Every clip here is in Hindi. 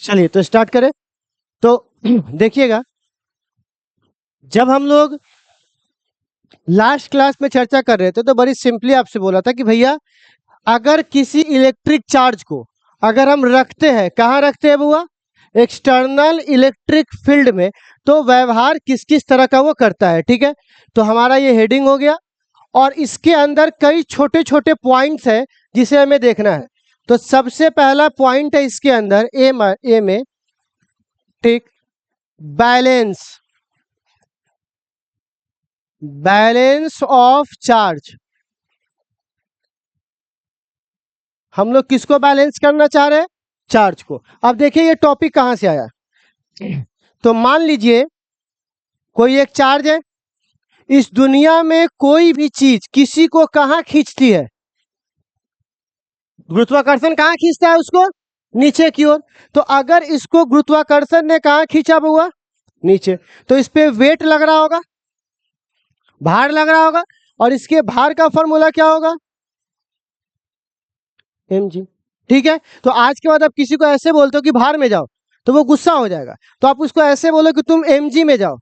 चलिए तो स्टार्ट करें। तो देखिएगा, जब हम लोग लास्ट क्लास में चर्चा कर रहे थे तो बड़ी सिंपली आपसे बोला था कि भैया, अगर किसी इलेक्ट्रिक चार्ज को अगर हम रखते हैं, कहाँ रखते हैं बुआ? एक्सटर्नल इलेक्ट्रिक फील्ड में, तो व्यवहार किस किस तरह का वो करता है। ठीक है, तो हमारा ये हेडिंग हो गया और इसके अंदर कई छोटे छोटे पॉइंट्स है जिसे हमें देखना है। तो सबसे पहला पॉइंट है इसके अंदर ए में, ठीक, बैलेंस, बैलेंस ऑफ चार्ज। हम लोग किसको बैलेंस करना चाह रहे हैं? चार्ज को। अब देखिए ये टॉपिक कहां से आया। तो मान लीजिए कोई एक चार्ज है, इस दुनिया में कोई भी चीज किसी को कहां खींचती है? गुरुत्वाकर्षण कहां खींचता है उसको? नीचे की ओर। तो अगर इसको गुरुत्वाकर्षण ने कहां खींचा हुआ? नीचे। तो इस पे वेट लग रहा होगा, भार लग रहा होगा, और इसके भार का फॉर्मूला क्या होगा? mg। ठीक है, तो आज के बाद आप किसी को ऐसे बोलते हो कि भार में जाओ, तो वो गुस्सा हो जाएगा। तो आप उसको ऐसे बोलो कि तुम mg में जाओ,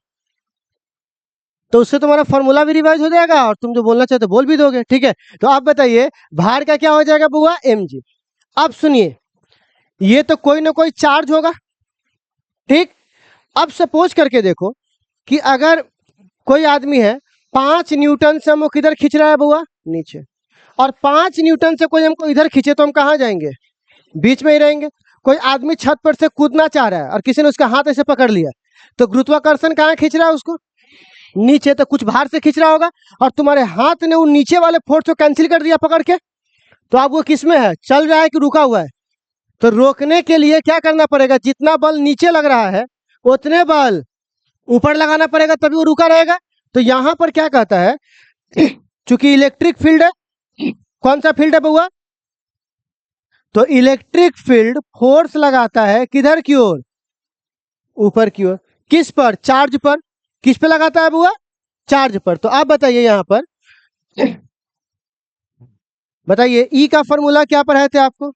तो उससे तुम्हारा फॉर्मूला भी रिवाइज हो जाएगा और तुम जो बोलना चाहते हो बोल भी दोगे। ठीक है, तो आप बताइए भार का क्या हो जाएगा बुआ? mg। अब सुनिए, ये तो कोई ना कोई चार्ज होगा, ठीक। अब सपोज करके देखो कि अगर कोई आदमी है, 5 न्यूटन से हमको किधर खींच रहा है बुआ? नीचे। और 5 न्यूटन से कोई हमको इधर खींचे तो हम कहाँ जाएंगे? बीच में ही रहेंगे। कोई आदमी छत पर से कूदना चाह रहा है और किसी ने उसका हाथ ऐसे पकड़ लिया, तो गुरुत्वाकर्षण कहाँ खींच रहा है उसको? नीचे। तो कुछ भार से खींच रहा होगा और तुम्हारे हाथ ने वो नीचे वाले फोर्स को कैंसिल कर दिया पकड़ के। तो अब वो किस में है? चल रहा है कि रुका हुआ है? तो रोकने के लिए क्या करना पड़ेगा? जितना बल नीचे लग रहा है उतने बल ऊपर लगाना पड़ेगा, तभी वो रुका रहेगा। तो यहां पर क्या कहता है, चूंकि इलेक्ट्रिक फील्ड है, कौन सा फील्ड है बउआ? तो इलेक्ट्रिक फील्ड फोर्स लगाता है किधर की ओर? ऊपर की ओर। किस पर? चार्ज पर। किस पे लगाता है बुआ? चार्ज पर। तो आप बताइए यहां पर, बताइए ई का फॉर्मूला क्या पढ़ाए थे आपको?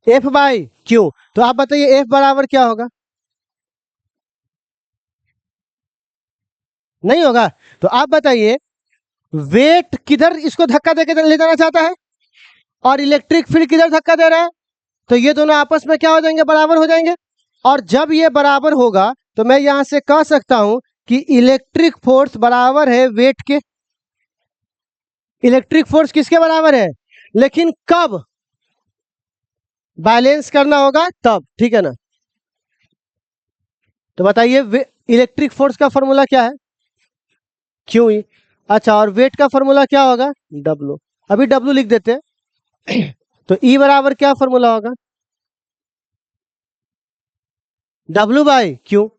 F by Q. तो आप बताइए एफ बराबर क्या होगा? नहीं होगा। तो आप बताइए, वेट किधर इसको धक्का देकर ले जाना चाहता है और इलेक्ट्रिक फील्ड किधर धक्का दे रहा है? तो ये दोनों आपस में क्या हो जाएंगे? बराबर हो जाएंगे। और जब ये बराबर होगा तो मैं यहां से कह सकता हूं कि इलेक्ट्रिक फोर्स बराबर है वेट के। इलेक्ट्रिक फोर्स किसके बराबर है? लेकिन कब बैलेंस करना होगा? तब। ठीक है ना? तो बताइए इलेक्ट्रिक फोर्स का फॉर्मूला क्या है? Q E. अच्छा, और वेट का फॉर्मूला क्या होगा? डब्लू। अभी डब्लू लिख देते हैं। तो ई बराबर क्या फॉर्मूला होगा? W by Q.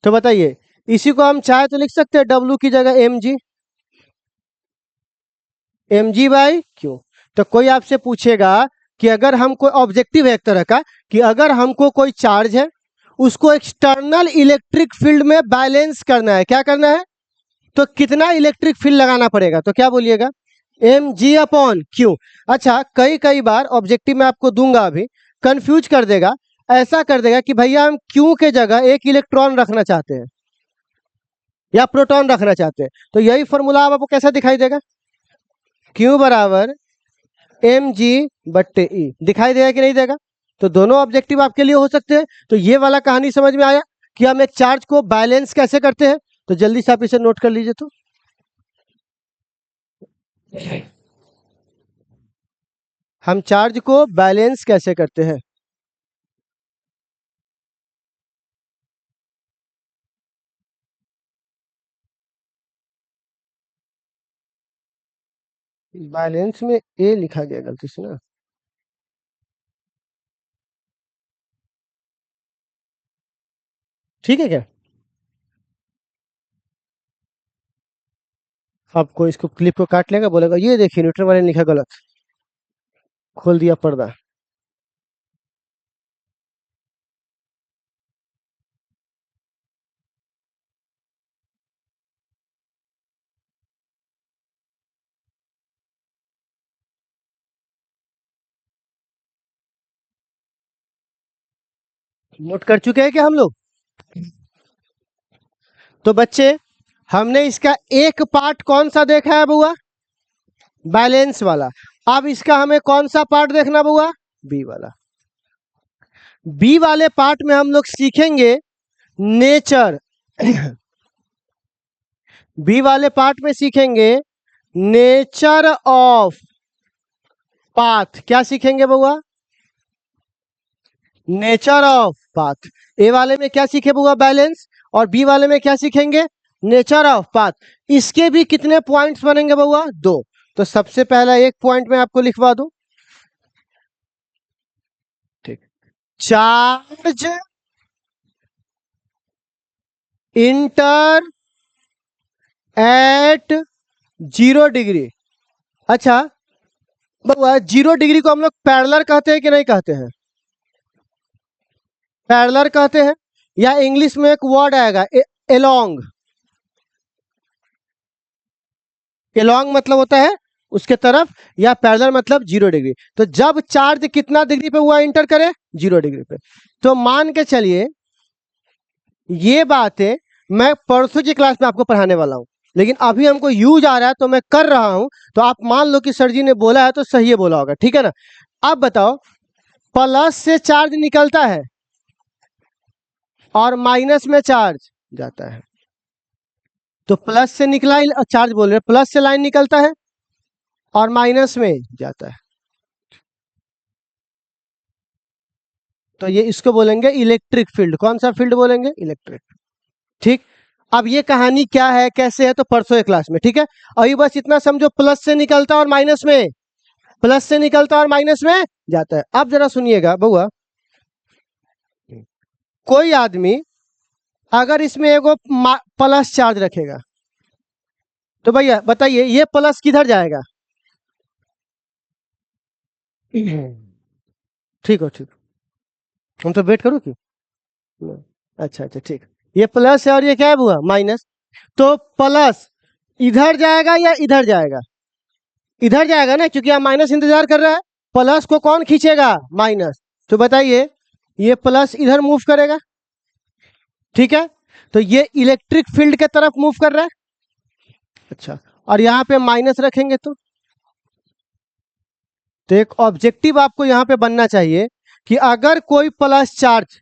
तो बताइए, इसी को हम चाहे तो लिख सकते हैं डब्लू की जगह M G, M G by Q. तो कोई आपसे पूछेगा कि अगर हमको ऑब्जेक्टिव है एक तरह का, कि अगर हमको कोई चार्ज है, उसको एक्सटर्नल इलेक्ट्रिक फील्ड में बैलेंस करना है, क्या करना है? तो कितना इलेक्ट्रिक फील्ड लगाना पड़ेगा? तो क्या बोलिएगा? M G upon Q. अच्छा, कई कई बार ऑब्जेक्टिव में आपको दूंगा अभी, कंफ्यूज कर देगा। ऐसा कर देगा कि भैया हम क्यू के जगह एक इलेक्ट्रॉन रखना चाहते हैं या प्रोटॉन रखना चाहते हैं, तो यही फॉर्मूला आपको कैसा दिखाई देगा? क्यू बराबर एम जी बट्टे ई। दिखाई देगा कि नहीं देगा? तो दोनों ऑब्जेक्टिव आपके लिए हो सकते हैं। तो ये वाला कहानी समझ में आया कि हम एक चार्ज को बैलेंस कैसे करते हैं। तो जल्दी से आप इसे नोट कर लीजिए। तो हम चार्ज को बैलेंस कैसे करते हैं? बैलेंस में ए लिखा गया गलती से ना। ठीक है क्या? आपको इसको क्लिप को काट लेगा, बोलेगा ये देखिए न्यूटन वाले ने लिखा गलत, खोल दिया पर्दा। नोट कर चुके हैं क्या हम लोग? तो बच्चे, हमने इसका एक पार्ट कौन सा देखा है बुआ? बैलेंस वाला। अब इसका हमें कौन सा पार्ट देखना बुआ? बी वाला। बी वाले पार्ट में हम लोग सीखेंगे नेचर। बी वाले पार्ट में सीखेंगे नेचर ऑफ पाथ। क्या सीखेंगे बुआ? Nature of path. ए वाले में क्या सीखे बुआ? बैलेंस। और बी वाले में क्या सीखेंगे? Nature of path. इसके भी कितने पॉइंट्स बनेंगे बुआ? 2। तो सबसे पहला एक पॉइंट में आपको लिखवा दूं, ठीक। Charge inter at 0 degree. अच्छा बुआ, 0 डिग्री को हम लोग पैरेलल कहते हैं कि नहीं कहते हैं? पैरेलल कहते हैं, या इंग्लिश में एक वर्ड आएगा एलोंग। एलोंग मतलब होता है उसके तरफ, या पैरेलल मतलब 0 डिग्री। तो जब चार्ज कितना डिग्री पे हुआ इंटर करे? 0 डिग्री पे। तो मान के चलिए ये बातें मैं परसों की क्लास में आपको पढ़ाने वाला हूं, लेकिन अभी हमको यूज आ रहा है तो मैं कर रहा हूं। तो आप मान लो कि सर जी ने बोला है तो सही है बोला होगा, ठीक है ना? अब बताओ, प्लस से चार्ज निकलता है और माइनस में चार्ज जाता है। तो प्लस से निकला चार्ज बोल रहे, प्लस से लाइन निकलता है और माइनस में जाता है। तो ये इसको बोलेंगे इलेक्ट्रिक फील्ड। कौन सा फील्ड बोलेंगे? इलेक्ट्रिक। ठीक। अब ये कहानी क्या है, कैसे है, तो परसों एक क्लास में, ठीक है? अभी बस इतना समझो, प्लस से निकलता और माइनस में, प्लस से निकलता और माइनस में जाता है। अब जरा सुनिएगा बउआ, कोई आदमी अगर इसमें एगो प्लस चार्ज रखेगा, तो भैया बताइए ये प्लस किधर जाएगा? ठीक हो, ठीक। हम तो वेट करो कि अच्छा अच्छा ठीक। ये प्लस है और ये क्या है बुआ? माइनस। तो प्लस इधर जाएगा या इधर जाएगा? इधर जाएगा ना, क्योंकि आप माइनस इंतजार कर रहा है। प्लस को कौन खींचेगा? माइनस। तो बताइए ये प्लस इधर मूव करेगा, ठीक है? तो ये इलेक्ट्रिक फील्ड के तरफ मूव कर रहा है। अच्छा, और यहाँ पे माइनस रखेंगे तो एक ऑब्जेक्टिव आपको यहाँ पे बनना चाहिए कि अगर कोई प्लस चार्ज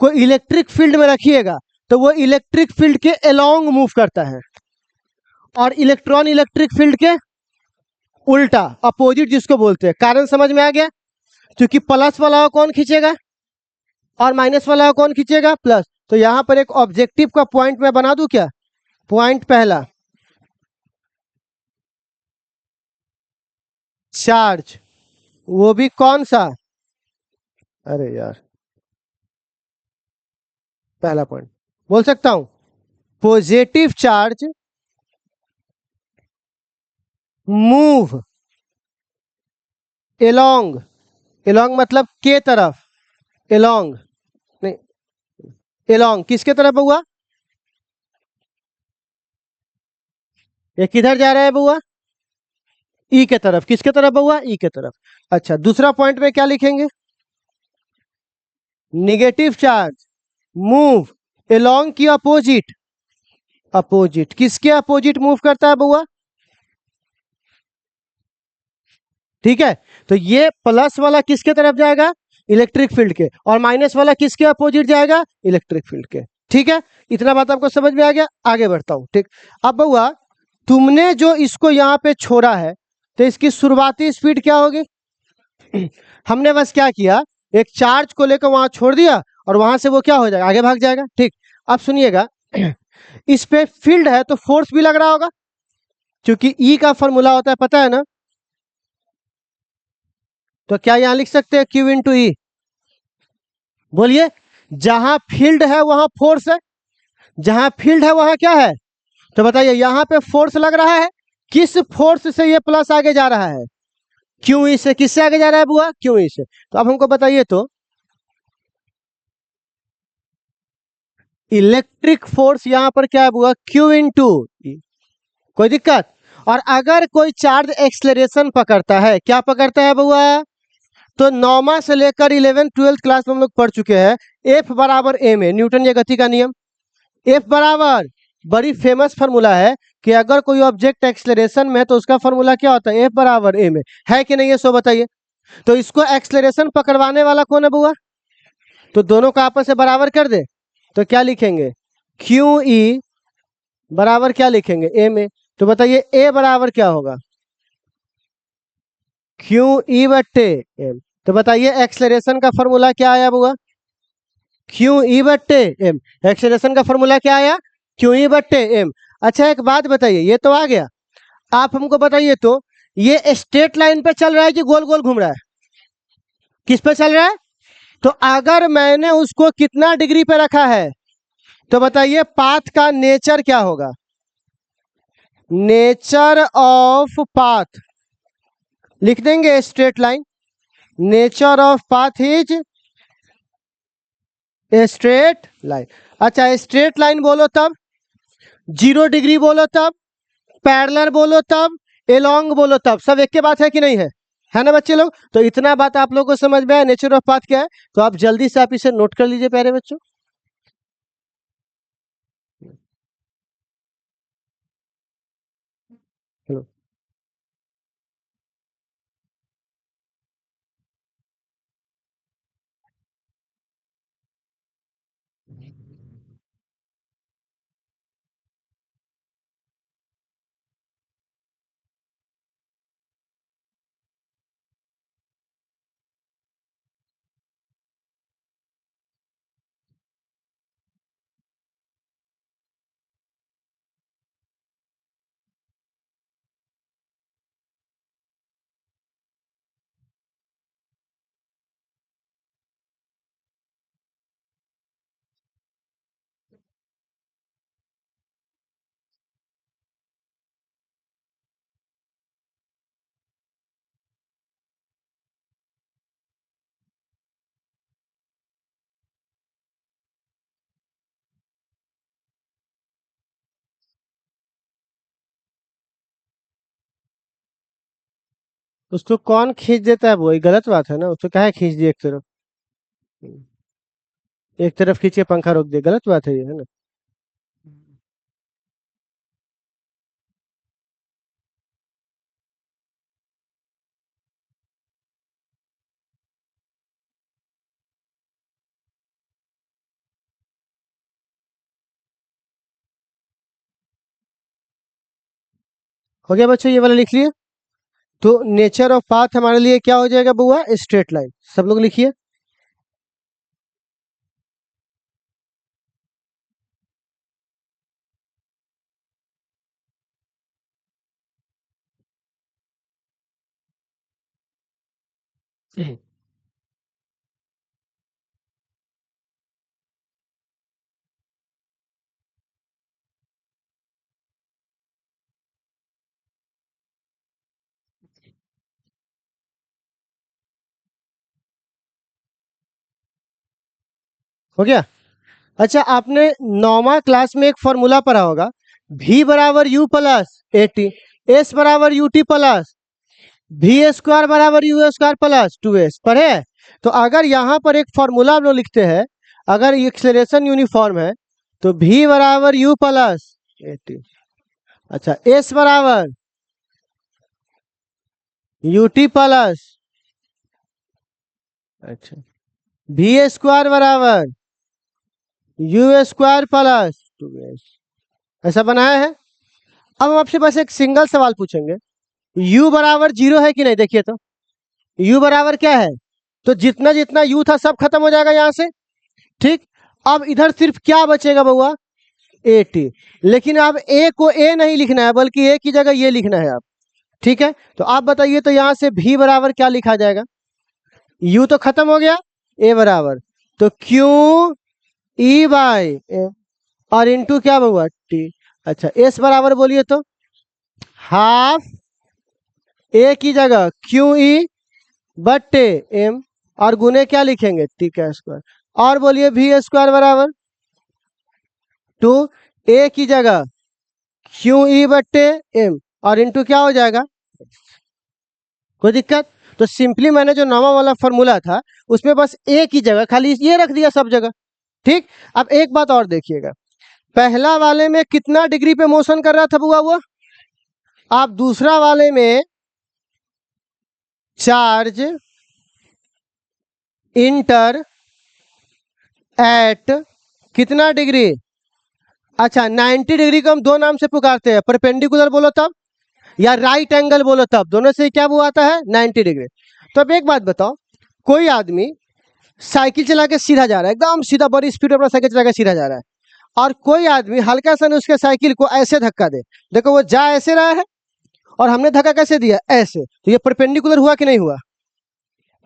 को इलेक्ट्रिक फील्ड में रखिएगा तो वो इलेक्ट्रिक फील्ड के अलोंग मूव करता है, और इलेक्ट्रॉन इलेक्ट्रिक फील्ड के उल्टा, अपोजिट जिसको बोलते हैं। कारण समझ में आ गया? क्योंकि प्लस वाला कौन खींचेगा और माइनस वाला कौन खींचेगा? प्लस। तो यहां पर एक ऑब्जेक्टिव का पॉइंट मैं बना दूं क्या? पॉइंट पहला, चार्ज, वो भी कौन सा? अरे यार, पहला पॉइंट बोल सकता हूं, positive charge move along. Along मतलब के तरफ, एलोंग नहीं, एलोंग किसके तरफ हुआ? ये किधर जा रहा है बुआ? ई के तरफ। किसके तरफ हुआ? ई के तरफ। अच्छा, दूसरा पॉइंट में क्या लिखेंगे? नेगेटिव चार्ज मूव एलोंग की अपोजिट। अपोजिट किसके अपोजिट मूव करता है बुआ? ठीक है। तो ये प्लस वाला किसके तरफ जाएगा? इलेक्ट्रिक फील्ड के। और माइनस वाला किसके अपोजिट जाएगा? इलेक्ट्रिक फील्ड के। ठीक है, इतना बात आपको समझ में आ गया? आगे बढ़ता हूं, ठीक। अब बुआ, तुमने जो इसको यहाँ पे छोड़ा है, तो इसकी शुरुआती स्पीड क्या होगी? हमने बस क्या किया, एक चार्ज को लेकर वहां छोड़ दिया और वहां से वो क्या हो जाएगा? आगे भाग जाएगा। ठीक। अब सुनिएगा, इस पे फील्ड है तो फोर्स भी लग रहा होगा, क्योंकि ई का फॉर्मूला होता है, पता है ना? तो क्या यहां लिख सकते हैं Q इंटू ई? बोलिए। जहां फील्ड है वहां फोर्स है, जहां फील्ड है वहां क्या है? तो बताइए, यहां पे फोर्स लग रहा है। किस फोर्स से ये प्लस आगे जा रहा है? क्यू ई से। किससे आगे जा रहा है बुआ? क्यू ई से। तो अब हमको बताइए तो, इलेक्ट्रिक फोर्स यहां पर क्या है बुआ? Q इंटू ई। कोई दिक्कत? और अगर कोई चार्ज एक्सलरेशन पकड़ता है, क्या पकड़ता है बुआ? तो नौमा से लेकर 11th-12th क्लास में हम लोग पढ़ चुके हैं एफ बराबर एम ए, न्यूटन ये गति का नियम। एफ बराबर बड़ी फेमस फार्मूला है कि अगर कोई ऑब्जेक्ट एक्सलेरेशन में है तो उसका फार्मूला क्या होता है, एफ बराबर एम है कि नहीं है, सो बताइए। तो इसको एक्सलेरेशन पकड़वाने वाला कौन है बुआ, तो दोनों को आपस में बराबर कर दे तो क्या लिखेंगे, क्यू ई बराबर क्या लिखेंगे, एम ए। तो बताइए ए बराबर क्या होगा, क्यू ई बट्टे एम। तो बताइए एक्सलेरेशन का फॉर्मूला क्या आया बुआ, क्यू ई बट्टे एम। एक्सेलरेशन का फॉर्मूला क्या आया, क्यू ई बट्टे एम। अच्छा एक बात बताइए, ये तो आ गया, आप हमको बताइए तो ये स्ट्रेट लाइन पे चल रहा है कि गोल गोल घूम रहा है, किस पे चल रहा है। तो अगर मैंने उसको कितना डिग्री पे रखा है, तो बताइए पाथ का नेचर क्या होगा, नेचर ऑफ पाथ लिख देंगे straight line, nature of path is a straight line. अच्छा स्ट्रेट लाइन बोलो तब, 0 डिग्री बोलो तब, पैरेलल बोलो तब, एलोंग बोलो तब, सब एक के बात है कि नहीं है ना बच्चे लोग। तो इतना बात आप लोगों को समझ में आया नेचर ऑफ पाथ क्या है, तो आप जल्दी से आप इसे नोट कर लीजिए प्यारे बच्चों। हेलो, उसको कौन खींच देता है, वही गलत बात है ना, उसको क्या है खींच दिए एक तरफ, एक तरफ खींच के पंखा रोक दिया, गलत बात है ये, है ना। हो गया बच्चों, ये वाला लिख लिए। तो नेचर ऑफ पाथ हमारे लिए क्या हो जाएगा बुआ, स्ट्रेट लाइन। सब लोग लिखिए। हो गया। अच्छा आपने 9वां क्लास में एक फॉर्मूला पढ़ा होगा, v बराबर u plus a t, s बराबर u t plus v square बराबर यू स्क्वायर प्लस 2s पढ़े हैं? तो अगर यहाँ पर एक फॉर्मूला हम लोग लिखते हैं, अगर एक्सेलरेशन यूनिफॉर्म है तो v बराबर u प्लस ए टी, अच्छा s बराबर यू टी प्लस, अच्छा वी स्क्वायर बराबर यू स्क्वायर प्लस 2s, ऐसा बनाया है। अब हम आपसे बस एक सिंगल सवाल पूछेंगे, u बराबर 0 है कि नहीं, देखिए तो u बराबर क्या है, तो जितना जितना u था सब खत्म हो जाएगा यहाँ से, ठीक। अब इधर सिर्फ क्या बचेगा बउआ, ए टी। लेकिन अब a को a नहीं लिखना है, बल्कि a की जगह ये लिखना है आप, ठीक है। तो आप बताइए तो यहाँ से v बराबर क्या लिखा जाएगा, u तो खत्म हो गया, a बराबर तो q ई बाई ए, और इंटू क्या बउआ टी। अच्छा s बराबर बोलिए तो हाफ a की जगह क्यू ई बट्टे एम, और गुने क्या लिखेंगे टी का स्क्वायर, और बोलिए वी स्क्वायर बराबर टू ए की जगह क्यू ई बट्टे एम, और इंटू क्या हो जाएगा, कोई दिक्कत। तो सिंपली मैंने जो नॉर्मल वाला फॉर्मूला था उसमें बस एक ही जगह खाली ये रख दिया सब जगह। ठीक, अब एक बात और देखिएगा, पहला वाले में कितना डिग्री पे मोशन कर रहा था बुआ वो, आप दूसरा वाले में चार्ज इंटर एट कितना डिग्री, अच्छा 90 डिग्री को हम दो नाम से पुकारते हैं, परपेंडिकुलर बोलो तब या राइट एंगल बोलो तब, दोनों से क्या वो आता है 90 डिग्री। तो अब एक बात बताओ, कोई आदमी साइकिल चला के सीधा जा रहा है, एकदम सीधा बड़ी स्पीड में अपना साइकिल चला के सीधा जा रहा है, और कोई आदमी हल्का सा उसके साइकिल को ऐसे धक्का दे, देखो वो जा ऐसे रहा है और हमने धक्का कैसे दिया ऐसे, तो ये परपेंडिकुलर हुआ कि नहीं हुआ,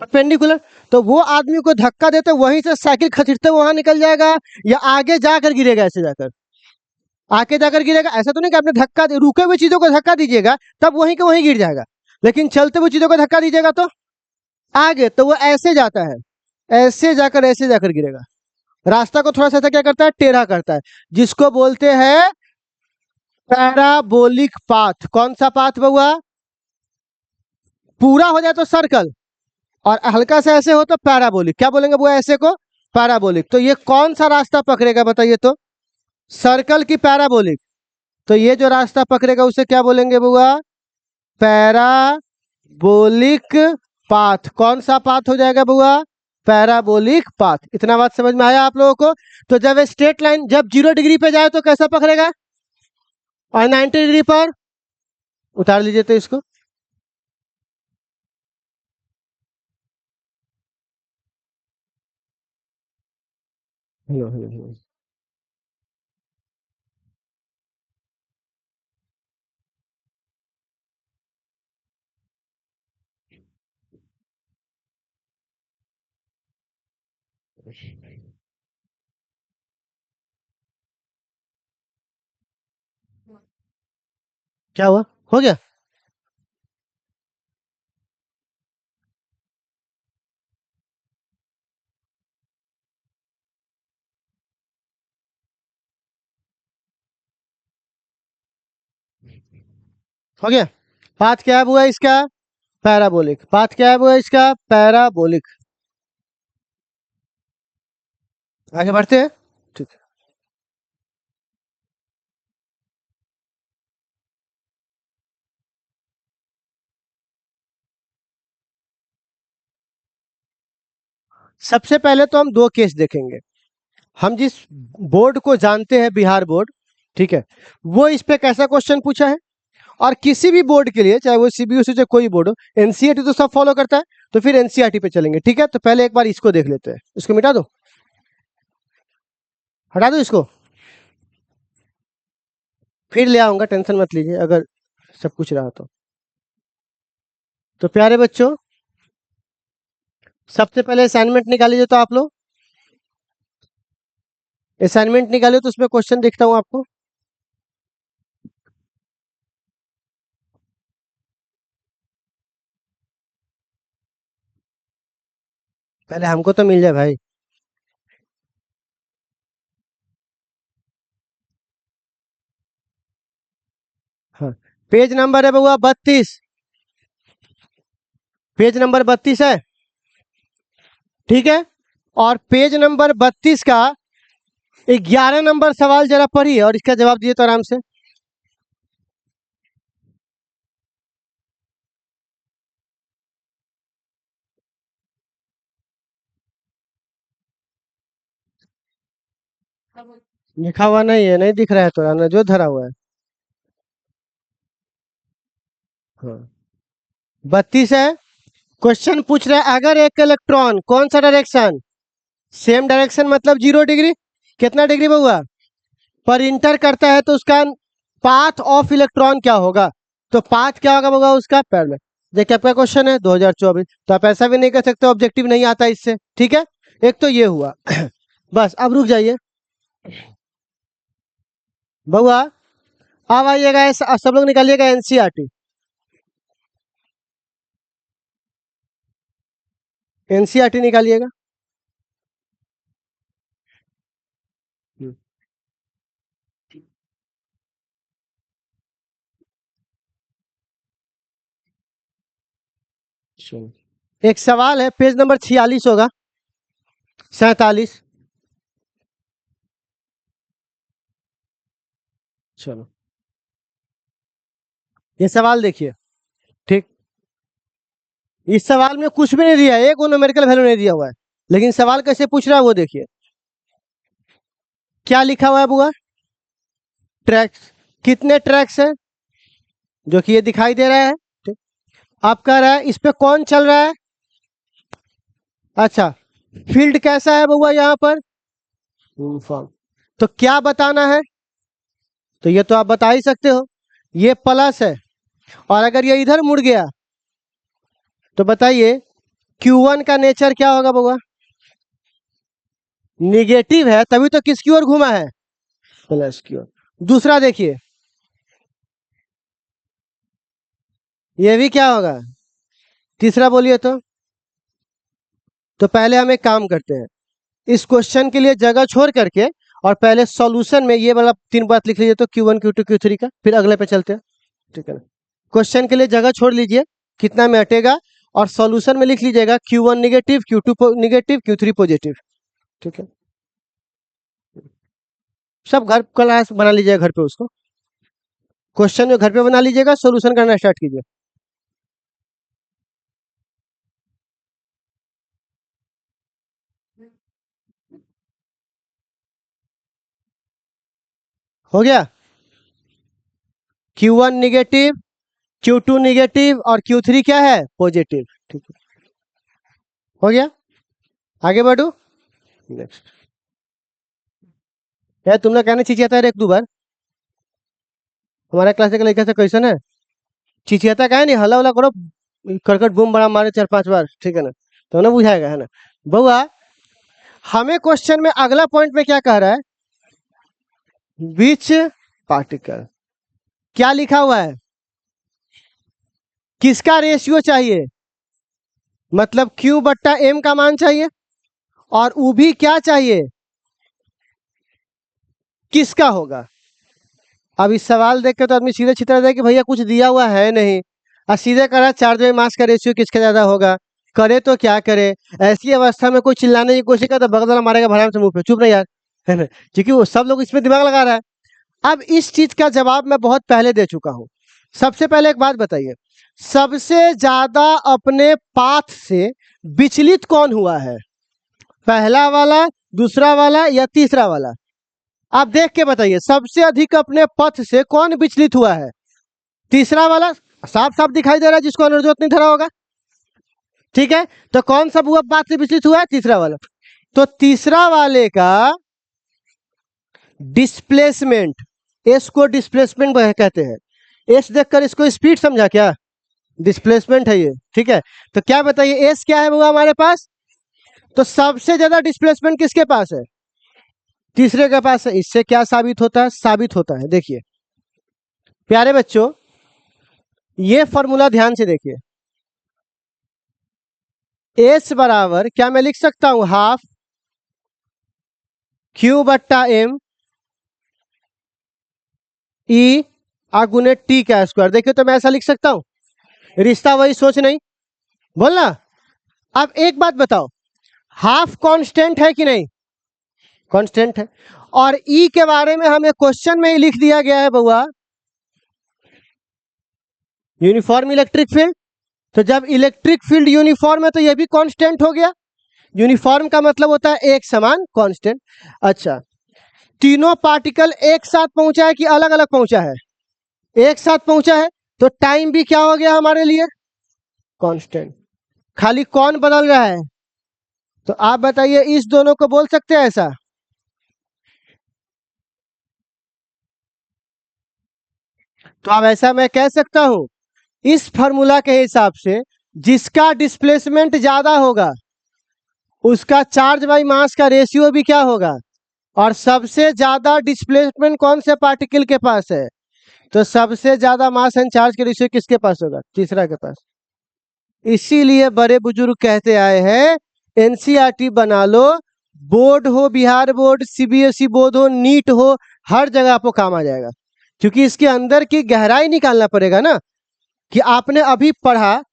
परपेंडिकुलर। तो वो आदमी को धक्का देते वहीं से साइकिल खसीटते वहां निकल जाएगा या आगे जाकर गिरेगा, ऐसे जाकर आगे जाकर गिरेगा, ऐसा तो नहीं कि आपने धक्का रुके हुए चीजों को धक्का दीजिएगा तब वहीं के वहीं गिर जाएगा, लेकिन चलते हुए चीजों को धक्का दीजिएगा तो आगे, तो वो ऐसे जाता है, ऐसे जाकर गिरेगा, रास्ता को थोड़ा सा ऐसा क्या करता है टेढ़ा करता है, जिसको बोलते हैं पैराबोलिक पाथ। कौन सा पाथ बउआ, पूरा हो जाए तो सर्कल और हल्का सा ऐसे हो तो पैराबोलिक, क्या बोलेंगे बुआ ऐसे को, पैराबोलिक। तो ये कौन सा रास्ता पकड़ेगा बताइए तो, सर्कल की पैराबोलिक, तो ये जो रास्ता पकड़ेगा उसे क्या बोलेंगे बुआ, पैराबोलिक पाथ। कौन सा पाथ हो जाएगा बुआ, पैराबोलिक पाथ। इतना बात समझ में आया आप लोगों को। तो जब स्ट्रेट लाइन जब 0 डिग्री पे जाए तो कैसा पकड़ेगा, और 90 डिग्री पर उतार लीजिए तो इसको, क्या हुआ, हो गया। हो गया, पाथ क्या है बुआ इसका, पैराबोलिक। पाथ क्या है बुआ इसका, पैराबोलिक। आगे बढ़ते हैं। ठीक है, सबसे पहले तो हम दो केस देखेंगे। हम जिस बोर्ड को जानते हैं बिहार बोर्ड, ठीक है, वो इस पे कैसा क्वेश्चन पूछा है, और किसी भी बोर्ड के लिए चाहे वो सीबीएसई चाहे कोई बोर्ड हो, एनसीईआरटी तो सब फॉलो करता है, तो फिर एनसीईआरटी पे चलेंगे। ठीक है, तो पहले एक बार इसको देख लेते हैं, इसको मिटा दो, हटा दो इसको, फिर ले आऊंगा, टेंशन मत लीजिए अगर सब कुछ रहा तो प्यारे बच्चों, सबसे पहले असाइनमेंट निकालिए तो आप लोग, असाइनमेंट निकालिए तो उसमें क्वेश्चन देखता हूं आपको। पहले हमको तो मिल जाए भाई। हाँ, पेज नंबर है बउआ 32, पेज नंबर 32 है, ठीक है। और पेज नंबर 32 का 11 नंबर सवाल जरा पढ़िए और इसका जवाब दिए तो आराम से। लिखा हुआ नहीं है, नहीं दिख रहा है तो ना जो धरा हुआ है। हाँ, 32 है। क्वेश्चन पूछ रहा है, अगर एक इलेक्ट्रॉन कौन सा डायरेक्शन, सेम डायरेक्शन मतलब 0 डिग्री, कितना डिग्री हुआ पर इंटर करता है तो उसका पाथ ऑफ इलेक्ट्रॉन क्या होगा, तो पाथ क्या होगा उसका पैरेलल। देखिए आपका क्वेश्चन है 2024, तो आप ऐसा भी नहीं कर सकते ऑब्जेक्टिव नहीं आता इससे, ठीक है। एक तो ये हुआ बस अब रुक जाइए बउआ, अब आइएगा सब लोग निकालिएगा एनसीईआरटी, एनसीईआरटी निकालिएगा। हम्म, चलो। एक सवाल है, पेज नंबर 46 होगा, 47। चलो ये सवाल देखिए। ठीक, इस सवाल में कुछ भी नहीं दिया है, एक न्यूमेरिकल वैल्यू नहीं दिया हुआ है, लेकिन सवाल कैसे पूछ रहा है वो देखिए। क्या लिखा हुआ है बुआ? ट्रैक्स। कितने ट्रैक्स है? जो कि ये दिखाई दे रहा है। ठीक, आप कह रहा है इस पे कौन चल रहा है? अच्छा, फील्ड कैसा है बुआ यहाँ पर? यूनिफॉर्म। तो क्या बताना है? तो ये तो आप बता ही सकते हो, ये प्लस है, और अगर ये इधर मुड़ गया तो बताइए Q1 का नेचर क्या होगा बुआ? निगेटिव है, तभी तो किसकी ओर घुमा है? प्लस की ओर। दूसरा देखिए, ये भी क्या होगा? तीसरा बोलिए तो पहले हम एक काम करते हैं, इस क्वेश्चन के लिए जगह छोड़ करके और पहले सॉल्यूशन में ये वाला 3 बात लिख लीजिए, तो Q1 Q2 Q3 का, फिर अगले पे चलते हैं। ठीक है ना? क्वेश्चन के लिए जगह छोड़ लीजिए, कितना में हटेगा, और सॉल्यूशन में लिख लीजिएगा Q1 negative, Q2 negative, Q3 positive. ठीक है, सब घर क्लास बना लीजिएगा घर पे, उसको क्वेश्चन जो घर पे बना लीजिएगा, सॉल्यूशन करना स्टार्ट कीजिए। हो गया? Q1 निगेटिव, Q2 निगेटिव और Q3 क्या है? पॉजिटिव। ठीक है, हो गया? आगे बढ़ू। नेक्स्ट है, तुमने कहना चिचियाता है एक दो बार, हमारा क्लास का लड़का से क्वेश्चन है, चिचियाता का है नहीं, हल्ला उल्ला करो, करकट बूम बड़ा मारे 4-5 बार। ठीक है ना? तो ना बुझाएगा, है ना बउआ? हमें क्वेश्चन में अगला पॉइंट में क्या कह रहा है? Which particle. क्या लिखा हुआ है? किसका रेशियो चाहिए? मतलब Q बट्टा M का मान चाहिए, और U भी क्या चाहिए? किसका होगा? अब इस सवाल देख के तो आदमी सीधे छितरा जाए कि भैया कुछ दिया हुआ है नहीं, और सीधे करा चार्ज में मास का रेशियो किसका ज्यादा होगा, करे तो क्या करे? ऐसी अवस्था में कोई चिल्लाने की कोशिश करे तो बगल वाला मारेगा भराम से मुंह पे, चुप नहीं यार, है ना? क्योंकि वो सब लोग इसमें दिमाग लगा रहा है। अब इस चीज का जवाब मैं बहुत पहले दे चुका हूं। सबसे पहले एक बात बताइए, सबसे ज्यादा अपने पाथ से विचलित कौन हुआ है? पहला वाला, दूसरा वाला, या तीसरा वाला? आप देख के बताइए, सबसे अधिक अपने पथ से कौन विचलित हुआ है? तीसरा वाला, साफ साफ दिखाई दे रहा है जिसको अनुजोत नहीं धरा होगा। ठीक है, तो कौन सा हुआ बात से विचलित हुआ है? तीसरा वाला। तो तीसरा वाले का डिस्प्लेसमेंट, एस को डिस्प्लेसमेंट कहते हैं। एस देखकर इसको स्पीड समझा क्या? डिस्प्लेसमेंट है ये। ठीक है, तो क्या बताइए एस क्या है वो हमारे पास? तो सबसे ज्यादा डिस्प्लेसमेंट किसके पास है? तीसरे के पास है। इससे क्या साबित होता है? साबित होता है, देखिए प्यारे बच्चों, ये फॉर्मूला ध्यान से देखिए। एस बराबर क्या मैं लिख सकता हूं? हाफ Q बट्टा M E आगुने T का स्क्वायर। देखिए तो मैं ऐसा लिख सकता हूं, रिश्ता वही, सोच नहीं बोलना। अब एक बात बताओ, हाफ कांस्टेंट है कि नहीं? कांस्टेंट है। और E के बारे में हमें क्वेश्चन में ही लिख दिया गया है बउआ, यूनिफॉर्म इलेक्ट्रिक फील्ड। तो जब इलेक्ट्रिक फील्ड यूनिफॉर्म है तो यह भी कांस्टेंट हो गया। यूनिफॉर्म का मतलब होता है एक समान, कांस्टेंट। अच्छा, तीनों पार्टिकल एक साथ पहुंचा है कि अलग अलग पहुंचा है? एक साथ पहुंचा है, तो टाइम भी क्या हो गया हमारे लिए? कांस्टेंट। खाली कौन बदल रहा है? तो आप बताइए, इस दोनों को बोल सकते हैं ऐसा? तो अब ऐसा मैं कह सकता हूं, इस फॉर्मूला के हिसाब से जिसका डिस्प्लेसमेंट ज्यादा होगा उसका चार्ज बाई मास का रेशियो भी क्या होगा? और सबसे ज्यादा डिस्प्लेसमेंट कौन से पार्टिकल के पास है? तो सबसे ज्यादा मास एंड चार्ज के रेशियो किसके पास होगा? तीसरा के पास। इसीलिए बड़े बुजुर्ग कहते आए हैं, एनसीईआरटी बना लो, बोर्ड हो बिहार बोर्ड, सीबीएसई बोर्ड हो, नीट हो, हर जगह आपको काम आ जाएगा। क्योंकि इसके अंदर की गहराई निकालना पड़ेगा ना, कि आपने अभी पढ़ा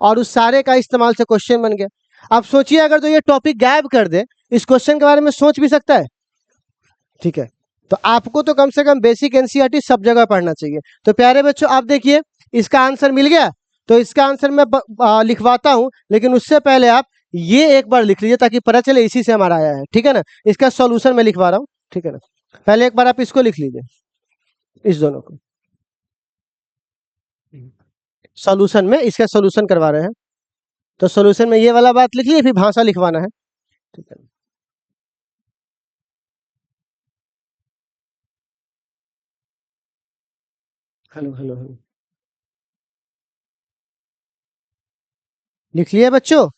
और उस सारे का इस्तेमाल से क्वेश्चन बन गया। अब सोचिए अगर तो ये टॉपिक गायब कर दे, इस क्वेश्चन के बारे में सोच भी सकता है? ठीक है, तो आपको तो कम से कम बेसिक एनसीईआरटी सब जगह पढ़ना चाहिए। तो प्यारे बच्चों आप देखिए इसका आंसर मिल गया। तो इसका आंसर मैं लिखवाता हूं, लेकिन उससे पहले आप ये एक बार लिख लीजिए ताकि पता चले इसी से हमारा आया है। ठीक है ना, इसका सॉल्यूशन मैं लिखवा रहा हूँ। ठीक है ना, पहले एक बार आप इसको लिख लीजिए, इस दोनों को सॉल्यूशन में, इसका सॉल्यूशन करवा रहे हैं। तो सॉल्यूशन में ये वाला बात लिख लीजिए, फिर भाषा लिखवाना है। ठीक है, हेलो हेलो हेलो, लिख लिया बच्चों?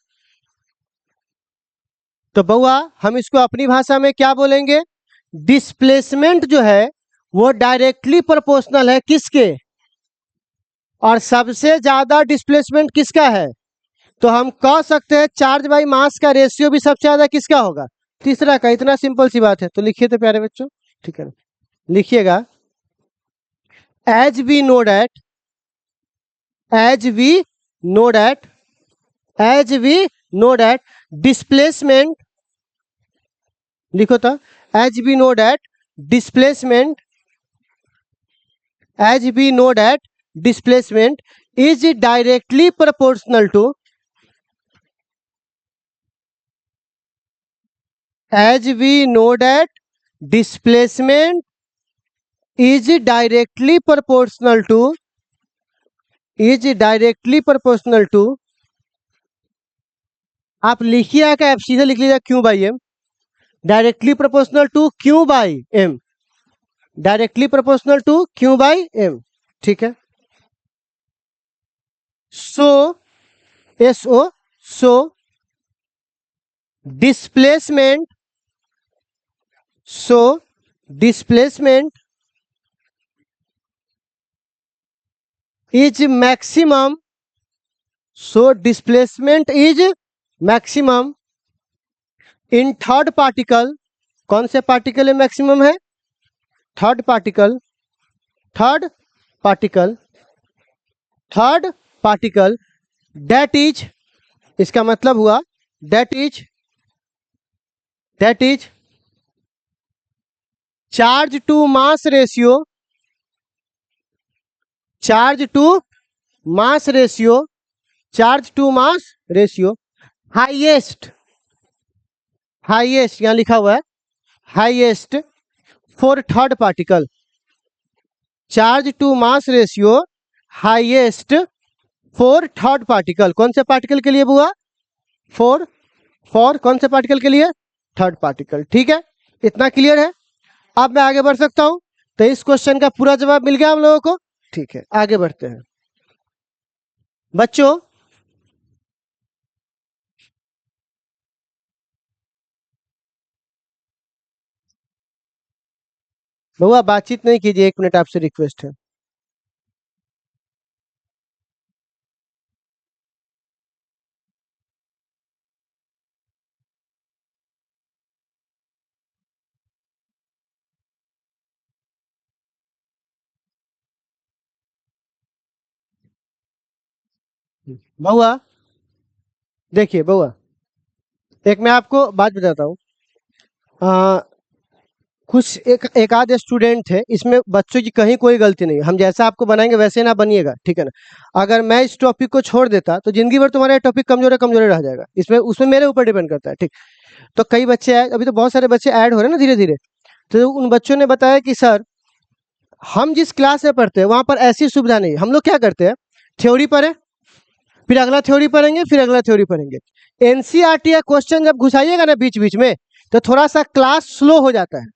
तो बउआ हम इसको अपनी भाषा में क्या बोलेंगे? डिस्प्लेसमेंट जो है वो डायरेक्टली प्रोपोर्शनल है किसके, और सबसे ज्यादा डिस्प्लेसमेंट किसका है? तो हम कह सकते हैं चार्ज बाई मास का रेशियो भी सबसे ज्यादा किसका होगा? तीसरा का। इतना सिंपल सी बात है। तो लिखिए तो प्यारे बच्चों, ठीक है, लिखिएगा as we know that, as we know that, as we know that displacement, लिखो तो as we know that displacement, as we know that displacement is directly proportional to, as we know that displacement is directly proportional to, is directly proportional to, आप लिखिए आके आप सीधे लिख लीजिए q by m, directly proportional to q by m, directly proportional to q by m. ठीक है, so s o, so displacement, so displacement is maximum, so displacement is maximum in third particle, कौन से पार्टिकल में मैक्सिमम है? Third particle, third particle, third particle, that is, इसका मतलब हुआ that is, that is charge to mass ratio, charge to mass ratio, charge to mass ratio highest, highest यहां लिखा हुआ है highest for third particle, charge to mass ratio highest for third particle, कौन से पार्टिकल के लिए बुआ? फॉर, फॉर कौन से पार्टिकल के लिए? Third particle. ठीक है, इतना क्लियर है? अब मैं आगे बढ़ सकता हूं। तो इस क्वेश्चन का पूरा जवाब मिल गया हम लोगों को। ठीक है, आगे बढ़ते हैं बच्चों। बउआ बातचीत नहीं कीजिए, 1 मिनट आपसे रिक्वेस्ट है। बउआ देखिए, बउआ एक मैं आपको बात बताता हूँ। कुछ एक आध स्टूडेंट थे, इसमें बच्चों की कहीं कोई गलती नहीं है। हम जैसा आपको बनाएंगे वैसे ना बनिएगा, ठीक है ना। अगर मैं इस टॉपिक को छोड़ देता तो जिंदगी भर तुम्हारा टॉपिक कमजोर कमजोर रह जाएगा। इसमें उसमें मेरे ऊपर डिपेंड करता है, ठीक। तो कई बच्चे आए, अभी तो बहुत सारे बच्चे ऐड हो रहे हैं ना धीरे धीरे। तो उन बच्चों ने बताया कि सर हम जिस क्लास में पढ़ते हैं वहां पर ऐसी सुविधा नहीं है। हम लोग क्या करते हैं, थ्योरी पढ़े, फिर अगला थ्योरी पढ़ेंगे, फिर अगला थ्योरी पढ़ेंगे। एनसीईआरटी या क्वेश्चन जब घुसाइएगा ना बीच बीच में, तो थोड़ा सा क्लास स्लो हो जाता है।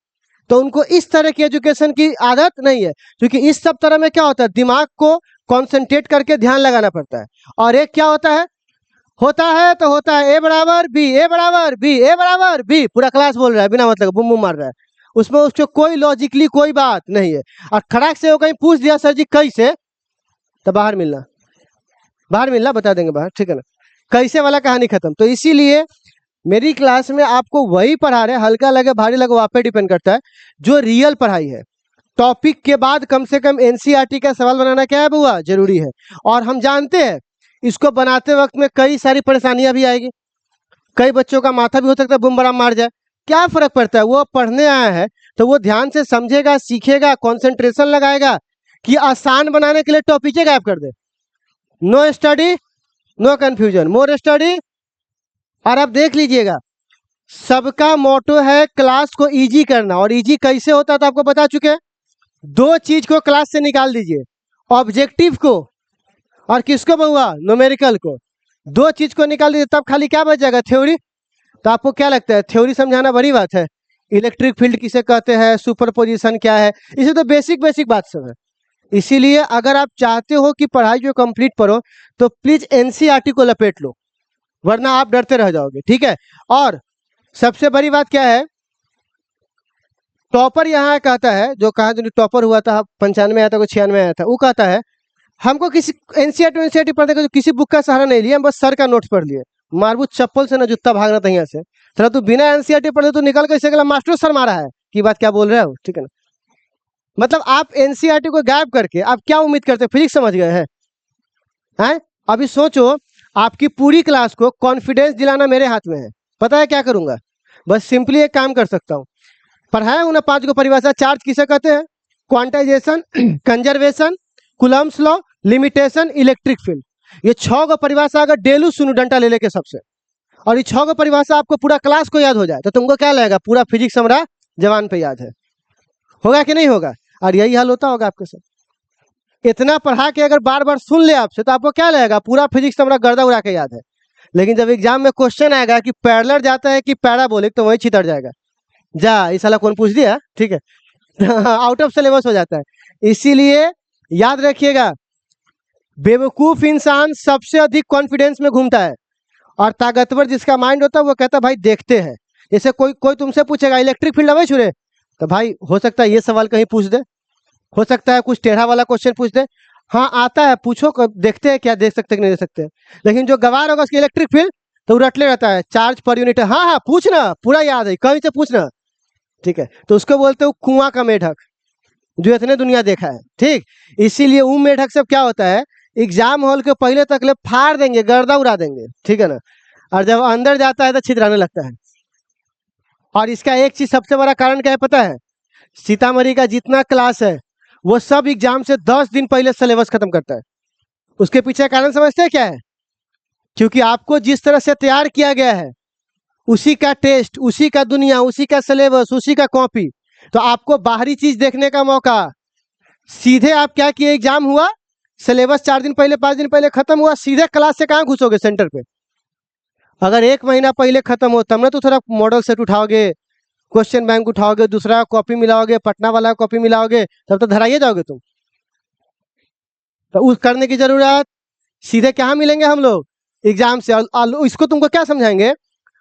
तो उनको इस तरह की एजुकेशन की आदत नहीं है, क्योंकि इस सब तरह में क्या होता है, दिमाग को कॉन्सेंट्रेट करके ध्यान लगाना पड़ता है। और एक क्या होता है तो होता है ए बराबर बी, ए बराबर बी, ए बराबर बी, पूरा क्लास बोल रहा है बिना मतलब बुम बुम मार रहा है। उसमें उसको कोई लॉजिकली कोई बात नहीं है। और खड़ाक से वो कहीं पूछ दिया सर जी कैसे, तो बाहर मिलना, बाहर मिलना, बता देंगे बाहर, ठीक है ना। कैसे वाला कहानी खत्म। तो इसीलिए मेरी क्लास में आपको वही पढ़ा रहे, हल्का लगे भारी लगे वहाँ पे डिपेंड करता है जो रियल पढ़ाई है। टॉपिक के बाद कम से कम एनसीईआरटी का सवाल बनाना क्या है बुआ, जरूरी है। और हम जानते हैं इसको बनाते वक्त में कई सारी परेशानियां भी आएगी, कई बच्चों का माथा भी हो सकता है बुम बराम मार जाए। क्या फर्क पड़ता है, वो पढ़ने आया है तो वो ध्यान से समझेगा, सीखेगा, कंसंट्रेशन लगाएगा, कि आसान बनाने के लिए टॉपिक गायब कर दे। No study no confusion, more study. और आप देख लीजिएगा, सबका मोटो है क्लास को इजी करना, और इजी कैसे होता है तो आपको बता चुके हैं। दो चीज को क्लास से निकाल दीजिए, ऑब्जेक्टिव को और किसको बहुआ, न्यूमेरिकल को। दो चीज को निकाल दीजिए, तब खाली क्या बच जाएगा, थ्योरी। तो आपको क्या लगता है, थ्योरी समझाना बड़ी बात है? इलेक्ट्रिक फील्ड किसे कहते हैं, सुपरपोजिशन क्या है, इसे तो बेसिक बेसिक बात सब है। इसीलिए अगर आप चाहते हो कि पढ़ाई जो कंप्लीट करो तो प्लीज एनसीईआरटी को लपेट लो, वरना आप डरते रह जाओगे, ठीक है। और सबसे बड़ी बात क्या है, टॉपर यहाँ कहता है, जो कहा जो टॉपर हुआ था 95 आया था, कोई 96 आया था, वो कहता है हमको किसी एनसीईआरटी पढ़ने का किसी बुक का सहारा नहीं लिया, हम बस सर का नोट्स पढ़ लिए। मारबू चप्पल से ना जूता भागना था यहाँ से। चलो तू बिना एनसीईआरटी पढ़े तो निकल कैसे गया, मास्टर सर मारा है की बात क्या बोल रहे हो, ठीक है ना। मतलब आप एनसीईआरटी को गायब करके आप क्या उम्मीद करते हैं, फिजिक्स समझ गए हैं? अभी सोचो, आपकी पूरी क्लास को कॉन्फिडेंस दिलाना मेरे हाथ में है। पता है क्या करूंगा, बस सिंपली एक काम कर सकता हूँ, पढ़ाया हूं ना 5 को परिभाषा। चार्ज किसे कहते हैं, quantisation, conservation, Coulomb's law, limitation, electric field. ये 6 को परिभाषा अगर डेलू सुनो डंटा ले लेके सबसे, और ये 6 को परिभाषा आपको पूरा क्लास को याद हो जाए, तो तुमको क्या लगेगा, पूरा फिजिक्स हमारा जवान पे याद है। होगा कि नहीं होगा? और यही हाल होता होगा आपके साथ। इतना पढ़ा के अगर बार बार सुन ले आपसे, तो आपको क्या लगेगा, पूरा फिजिक्स हमारा गर्दा उड़ा के याद है। लेकिन जब एग्जाम में क्वेश्चन आएगा कि पैरेलल जाता है कि पैराबोलिक, तो वही छितर जाएगा, जा इस साला कौन पूछ दिया, ठीक है। आउट ऑफ सिलेबस हो जाता है। इसीलिए याद रखिएगा, बेवकूफ इंसान सबसे अधिक कॉन्फिडेंस में घूमता है, और ताकतवर जिसका माइंड होता है वो कहता है भाई देखते हैं। जैसे कोई कोई तुमसे पूछेगा इलेक्ट्रिक फील्ड हमें छुरे, तो भाई हो सकता है ये सवाल कहीं पूछ दे, हो सकता है कुछ टेढ़ा वाला क्वेश्चन पूछ दे, हाँ आता है पूछो, देखते हैं क्या देख सकते कि नहीं देख सकते। लेकिन जो गवार होगा उसकी इलेक्ट्रिक फील्ड, तो रटले रहता है, चार्ज पर यूनिट है, हाँ हाँ पूछना, पूरा याद है, कहीं से पूछना, ठीक है। तो उसको बोलते हो कुआं का मेढक, जो इतने दुनिया देखा है, ठीक। इसीलिए वो मेढक सब क्या होता है, एग्जाम हॉल के पहले तक ले फाड़ देंगे, गर्दा उड़ा देंगे, ठीक है ना। और जब अंदर जाता है तो छितराने लगता है। और इसका एक चीज सबसे बड़ा कारण क्या है पता है, सीतामढ़ी का जितना क्लास है वो सब एग्जाम से 10 दिन पहले सिलेबस खत्म करता है। उसके पीछे कारण समझते हैं क्या है, क्योंकि आपको जिस तरह से तैयार किया गया है, उसी का टेस्ट, उसी का दुनिया, उसी का सिलेबस, उसी का कॉपी, तो आपको बाहरी चीज देखने का मौका। सीधे आप क्या किए, एग्जाम हुआ, सिलेबस 4 दिन पहले 5 दिन पहले खत्म हुआ, सीधे क्लास से कहाँ घुसोगे, सेंटर पे। अगर 1 महीना पहले खत्म हो तब ना तो थोड़ा मॉडल सेट उठाओगे, क्वेश्चन बैंक उठाओगे, दूसरा कॉपी मिलाओगे, पटना वाला कॉपी मिलाओगे, तब तो धराइए जाओगे तुम। तो उस करने की जरूरत, सीधे क्या मिलेंगे हम लोग, एग्जाम से। और इसको तुमको क्या समझाएंगे,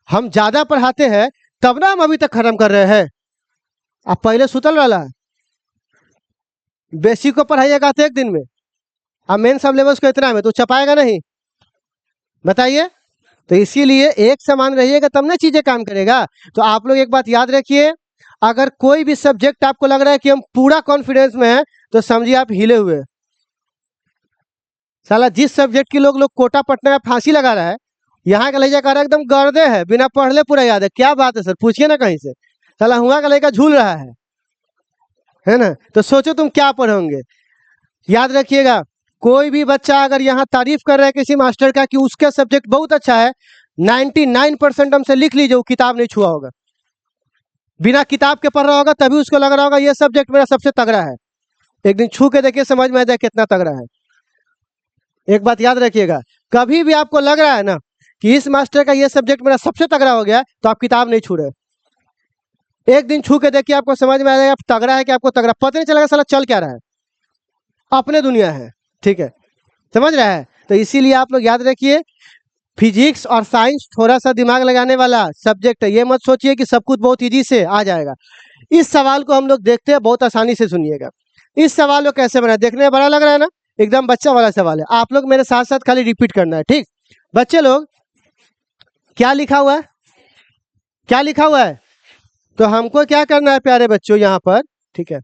हम ज्यादा पढ़ाते हैं तब ना हम अभी तक खत्म कर रहे हैं। आप पहले सुतल वाला बेसिक को पढ़ाइएगा तो 1 दिन में, अब मेन सब लेवल्स को इतना में तो छपाएगा नहीं, बताइए। तो इसीलिए एक समान रहिएगा तब ना चीजें काम करेगा। तो आप लोग एक बात याद रखिए, अगर कोई भी सब्जेक्ट आपको लग रहा है कि हम पूरा कॉन्फिडेंस में हैं, तो समझिए आप हिले हुए। साला जिस सब्जेक्ट के लोग कोटा पटना में फांसी लगा रहा है, यहाँ का लड़का कह रहा है एकदम गर्दे है, बिना पढ़ले पूरा याद है। क्या बात है सर, पूछिए ना कहीं से। साला हुआ का लड़का झूल रहा है ना। तो सोचो तुम क्या पढ़ोगे। याद रखिएगा, कोई भी बच्चा अगर यहाँ तारीफ कर रहा है किसी मास्टर का कि उसका सब्जेक्ट बहुत अच्छा है, 99% हमसे लिख लीजिए वो किताब नहीं छुआ होगा, बिना किताब के पढ़ रहा होगा, तभी उसको लग रहा होगा ये सब्जेक्ट मेरा सबसे तगड़ा है। एक दिन छू के देखिए, समझ में आ जाए कितना तगड़ा है। एक बात याद रखिएगा, कभी भी आपको लग रहा है ना कि इस मास्टर का ये सब्जेक्ट मेरा सबसे तगड़ा हो गया, तो आप किताब नहीं छू रहे। एक दिन छू के देखिए, आपको समझ में आ जाएगा तगड़ा है कि आपको तगड़ा पता नहीं चलेगा, साला चल क्या रहा है, अपने दुनिया है, ठीक है, समझ रहा है। तो इसीलिए आप लोग याद रखिए, फिजिक्स और साइंस थोड़ा सा दिमाग लगाने वाला सब्जेक्ट है। ये मत सोचिए कि सब कुछ बहुत इजी से आ जाएगा। इस सवाल को हम लोग देखते हैं, बहुत आसानी से सुनिएगा। इस सवाल को कैसे बनाए, देखने में बड़ा लग रहा है ना, एकदम बच्चा वाला सवाल है। आप लोग मेरे साथ साथ खाली रिपीट करना है, ठीक। बच्चे लोग, क्या लिखा हुआ है, क्या लिखा हुआ है, तो हमको क्या करना है प्यारे बच्चों यहाँ पर, ठीक है,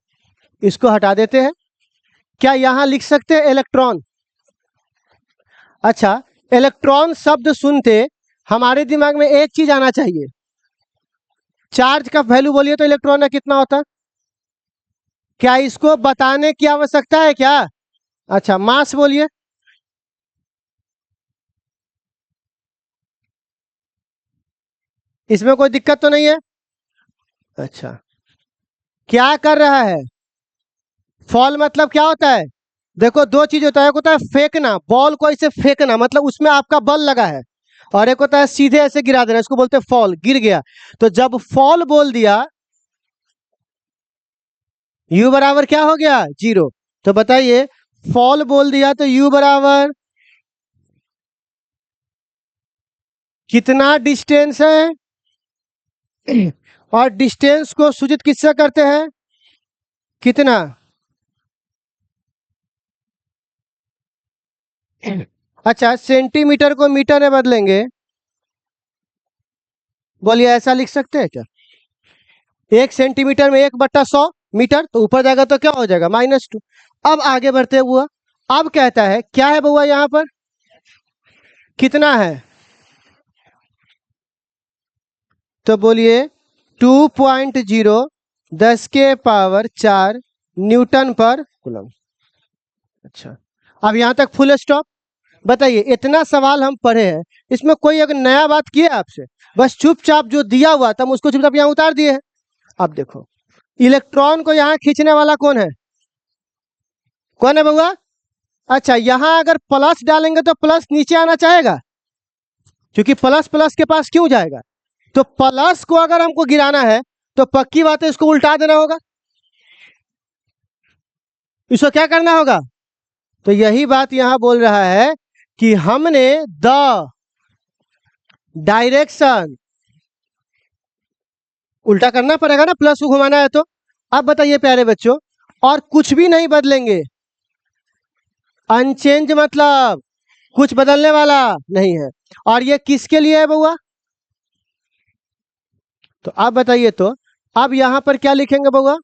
इसको हटा देते हैं। क्या यहाँ लिख सकते हैं इलेक्ट्रॉन? अच्छा, इलेक्ट्रॉन शब्द सुनते हमारे दिमाग में एक चीज आना चाहिए, चार्ज का वैल्यू बोलिए तो इलेक्ट्रॉन का कितना होता है? क्या इसको बताने की आवश्यकता है क्या? अच्छा, मास बोलिए। इसमें कोई दिक्कत तो नहीं है? अच्छा, क्या कर रहा है? फॉल मतलब क्या होता है? देखो, दो चीज होता है, एक होता है फेंकना, बॉल को ऐसे फेंकना, मतलब उसमें आपका बल लगा है, और एक होता है सीधे ऐसे गिरा देना, इसको बोलते हैं फॉल, गिर गया। तो जब फॉल बोल दिया, यू बराबर क्या हो गया? 0। तो बताइए, फॉल बोल दिया तो यू बराबर कितना डिस्टेंस है? और डिस्टेंस को सूचित किससे करते हैं? कितना? अच्छा, सेंटीमीटर को मीटर में बदलेंगे, बोलिए ऐसा लिख सकते हैं क्या? 1 सेंटीमीटर में 1/100 मीटर, तो ऊपर जाएगा तो क्या हो जाएगा? -2। अब आगे बढ़ते हुआ, अब कहता है क्या है बउआ यहाँ पर? कितना है? तो बोलिए 2.0 10⁻⁴ न्यूटन पर कूलम। अच्छा, अब यहाँ तक फुल स्टॉप। बताइए, इतना सवाल हम पढ़े हैं, इसमें कोई अगर नया बात किया है आपसे? बस चुपचाप जो दिया हुआ था हम उसको चुपचाप यहाँ उतार दिए हैं। अब देखो, इलेक्ट्रॉन को यहाँ खींचने वाला कौन है? कौन है बउआ? अच्छा, यहाँ अगर प्लस डालेंगे तो प्लस नीचे आना चाहेगा, क्योंकि प्लस प्लस के पास क्यों जाएगा? तो प्लस को अगर हमको गिराना है तो पक्की बात है इसको उल्टा देना होगा, इसको क्या करना होगा? तो यही बात यहां बोल रहा है कि हमने द डायरेक्शन उल्टा करना पड़ेगा ना, प्लस को घुमाना है तो। अब बताइए प्यारे बच्चों, और कुछ भी नहीं बदलेंगे, अनचेंज मतलब कुछ बदलने वाला नहीं है। और ये किसके लिए है बउआ? तो आप बताइए, तो अब यहां पर क्या लिखेंगे बउआ?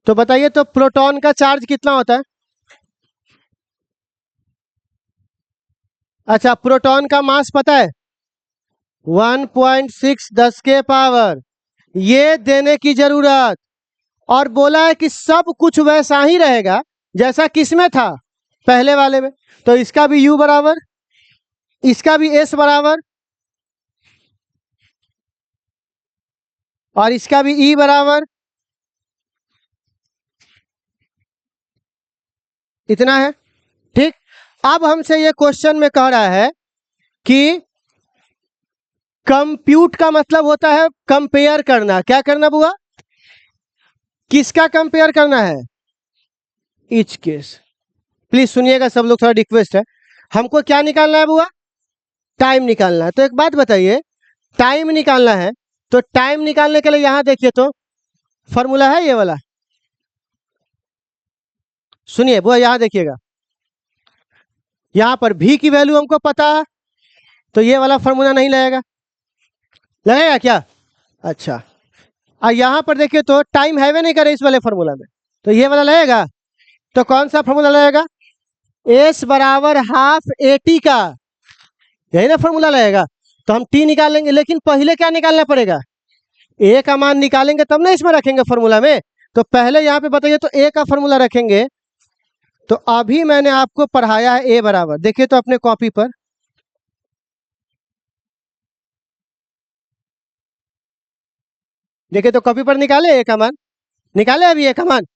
तो बताइए, तो प्रोटॉन का चार्ज कितना होता है? अच्छा, प्रोटॉन का मास पता है? 1.6 10⁻। ये देने की जरूरत, और बोला है कि सब कुछ वैसा ही रहेगा जैसा किसमें था, पहले वाले में। तो इसका भी U बराबर, इसका भी S बराबर, और इसका भी E बराबर, इतना है। ठीक। अब हमसे ये क्वेश्चन में कह रहा है कि कंप्यूट का मतलब होता है कंपेयर करना। क्या करना बुआ? किसका कंपेयर करना है? Each case. प्लीज सुनिएगा सब लोग, थोड़ा रिक्वेस्ट है। हमको क्या निकालना है बुआ? टाइम निकालना है। तो एक बात बताइए, टाइम निकालना है तो टाइम निकालने के लिए यहां देखिए तो फॉर्मूला है ये वाला, सुनिए बुआ, यहां देखिएगा, यहां पर भी की वैल्यू हमको पता है, तो ये वाला फॉर्मूला नहीं लगेगा, लगेगा क्या? अच्छा, और यहां पर देखिए तो टाइम है वे नहीं करे इस वाले फॉर्मूला में, तो ये वाला लगेगा। तो कौन सा फॉर्मूला लगेगा? एस बराबर हाफ AT का, यही ना फॉर्मूला लगेगा। तो हम T निकालेंगे, लेकिन पहले क्या निकालना पड़ेगा? A का मान निकालेंगे तब ना इसमें रखेंगे फॉर्मूला में। तो पहले यहाँ पे बताइए, तो A का फॉर्मूला रखेंगे। तो अभी मैंने आपको पढ़ाया है A बराबर, देखिए तो अपने कॉपी पर, देखिए तो कॉपी पर निकाले A का मान, निकाले अभी A का मान।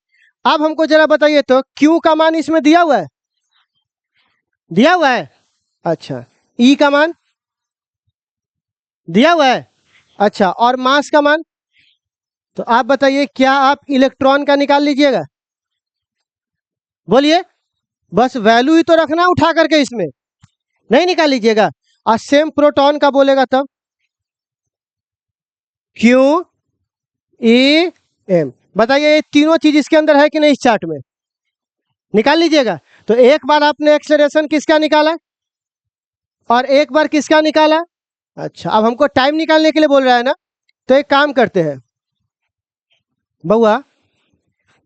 अब हमको जरा बताइए तो Q का मान इसमें दिया हुआ है, दिया हुआ है। अच्छा, E का मान दिया हुआ है। अच्छा, और मास का मान? तो आप बताइए, क्या आप इलेक्ट्रॉन का निकाल लीजिएगा? बोलिए, बस वैल्यू ही तो रखना उठा करके, इसमें नहीं निकाल लीजिएगा। और सेम प्रोटॉन का बोलेगा तब QEM। बताइए, ये तीनों चीज इसके अंदर है कि नहीं? इस चार्ट में निकाल लीजिएगा। तो एक बार आपने एक्सेलरेशन किसका निकाला और एक बार किसका निकाला? अच्छा, अब हमको टाइम निकालने के लिए बोल रहा है ना, तो एक काम करते हैं बउआ,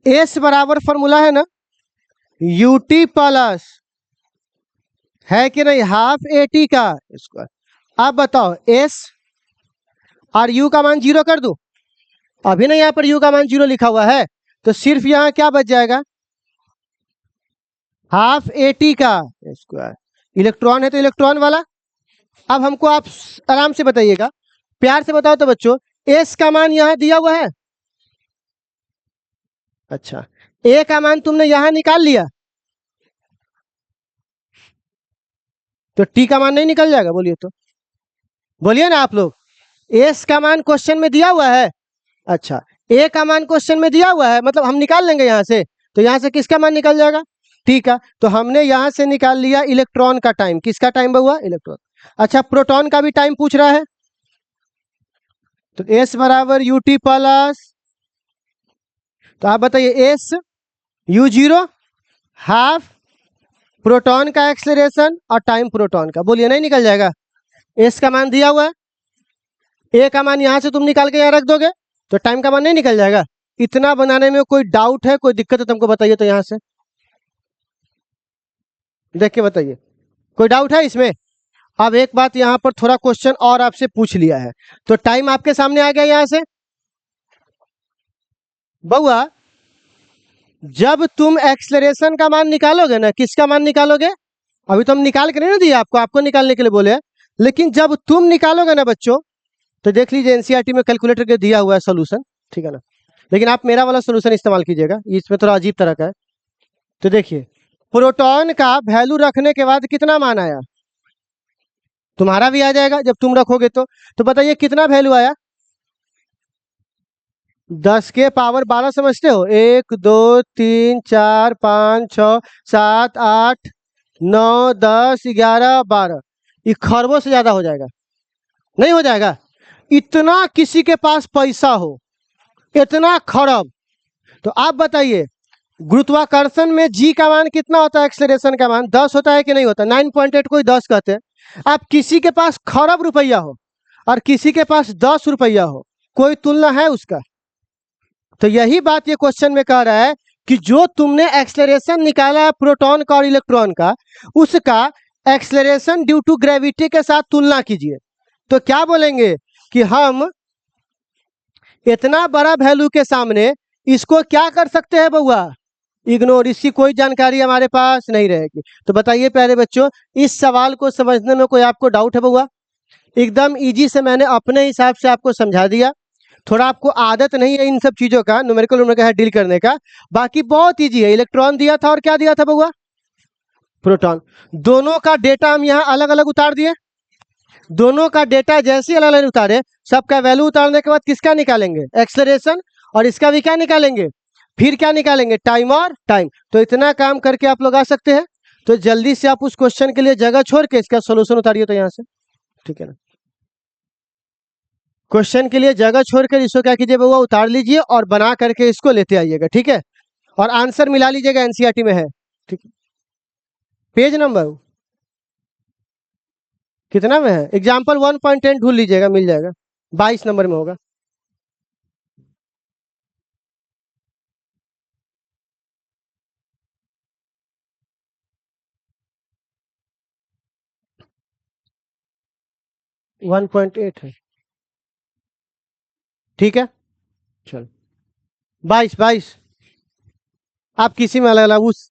एस बराबर फॉर्मूला है ना UT प्लस है कि नहीं, हाफ ए टी का स्क्वायर। अब बताओ एस और यू का मान 0 कर दूं? अभी ना यहाँ पर यू का मान 0 लिखा हुआ है, तो सिर्फ यहाँ क्या बच जाएगा, हाफ ए टी का स्क्वायर। इलेक्ट्रॉन है तो इलेक्ट्रॉन वाला। अब हमको आप आराम से बताइएगा, प्यार से बताओ तो बच्चों, एस का मान यहाँ दिया हुआ है। अच्छा, ए का मान तुमने यहां निकाल लिया, तो टी का मान नहीं निकल जाएगा? बोलिए तो, बोलिए ना आप लोग। एस का मान क्वेश्चन में दिया हुआ है। अच्छा, ए का मान क्वेश्चन में दिया हुआ है, मतलब हम निकाल लेंगे यहाँ से, तो यहाँ से किसका मान निकल जाएगा, ठीक है। तो हमने यहाँ से निकाल लिया इलेक्ट्रॉन का टाइम। किसका टाइम हुआ, इलेक्ट्रॉन। अच्छा, प्रोटॉन का भी टाइम पूछ रहा है, तो एस बराबर यू टी प्लस, तो आप बताइए एस यू 0 हाफ प्रोटॉन का एक्सेलरेशन और टाइम प्रोटॉन का। बोलिए नहीं निकल जाएगा? एस का मान दिया हुआ है, ए का मान यहां से तुम निकाल के यहाँ रख दोगे, तो टाइम का मान नहीं निकल जाएगा? इतना बनाने में कोई डाउट है, कोई दिक्कत है तुमको बताइए तो यहाँ से देख के बताइए, कोई डाउट है इसमें? अब एक बात यहाँ पर थोड़ा क्वेश्चन और आपसे पूछ लिया है, तो टाइम आपके सामने आ गया यहाँ से। बउआ, जब तुम एक्सलरेशन का मान निकालोगे ना, किसका मान निकालोगे, अभी तो हम निकाल के नहीं ना दिए आपको, आपको निकालने के लिए बोले हैं, लेकिन जब तुम निकालोगे ना बच्चों, तो देख लीजिए एनसीईआरटी में कैलकुलेटर के दिया हुआ है सोल्यूशन, ठीक है ना, लेकिन आप मेरा वाला सोल्यूशन इस्तेमाल कीजिएगा, इसमें थोड़ा अजीब तरह का है। तो देखिए, प्रोटॉन का वैल्यू रखने के बाद कितना मान आया, तुम्हारा भी आ जाएगा जब तुम रखोगे तो बताइए कितना वैल्यू आया, 10 के पावर 12 समझते हो, 1 2 3 4 5 6 7 8 9 10 11 12, ये खरबों से ज्यादा हो जाएगा, नहीं हो जाएगा? इतना किसी के पास पैसा हो, इतना खरब, तो आप बताइए गुरुत्वाकर्षण में जी का मान कितना होता है, एक्सेलरेशन का मान 10 होता है कि नहीं होता? 9.8 कोई 10 कहते हैं। आप किसी के पास खरब रुपया हो और किसी के पास 10 रुपया हो, कोई तुलना है उसका? तो यही बात ये क्वेश्चन में कह रहा है कि जो तुमने एक्सेलरेशन निकाला है प्रोटॉन का और इलेक्ट्रॉन का, उसका एक्सेलरेशन ड्यू टू ग्रेविटी के साथ तुलना कीजिए, तो क्या बोलेंगे कि हम इतना बड़ा वैल्यू के सामने इसको क्या कर सकते हैं बउआ, इग्नोर, इसकी कोई जानकारी हमारे पास नहीं रहेगी। तो बताइए प्यारे बच्चों, इस सवाल को समझने में कोई आपको डाउट है बउआ? एकदम इजी से मैंने अपने हिसाब से आपको समझा दिया, थोड़ा आपको आदत नहीं है इन सब चीजों का, न्यूमेरिकल डील करने का, बाकी बहुत इजी है। इलेक्ट्रॉन दिया था और क्या दिया था बउआ, प्रोटॉन। दोनों का डेटा हम यहाँ अलग अलग उतार दिए, दोनों का डेटा जैसे अलग अलग उतारे, सबका वैल्यू उतारने के बाद किसका निकालेंगे, एक्सेलरेशन, और इसका भी क्या निकालेंगे, फिर क्या निकालेंगे, टाइम और टाइम। तो इतना काम करके आप लोग आ सकते हैं। तो जल्दी से आप उस क्वेश्चन के लिए जगह छोड़ के इसका सोल्यूशन उतारिए तो यहाँ से, ठीक है ना। क्वेश्चन के लिए जगह छोड़कर इसको क्या कीजिए बउआ, उतार लीजिए और बना करके इसको लेते आइएगा, ठीक है, और आंसर मिला लीजिएगा, एनसीईआरटी में है, ठीक है। पेज नंबर कितना में है, एग्जाम्पल 1.10 ढूंढ लीजिएगा, मिल जाएगा, 22 नंबर में होगा। वन पॉइंट एट है, ठीक है, चलो 22 22, आप किसी में अलग अलग उस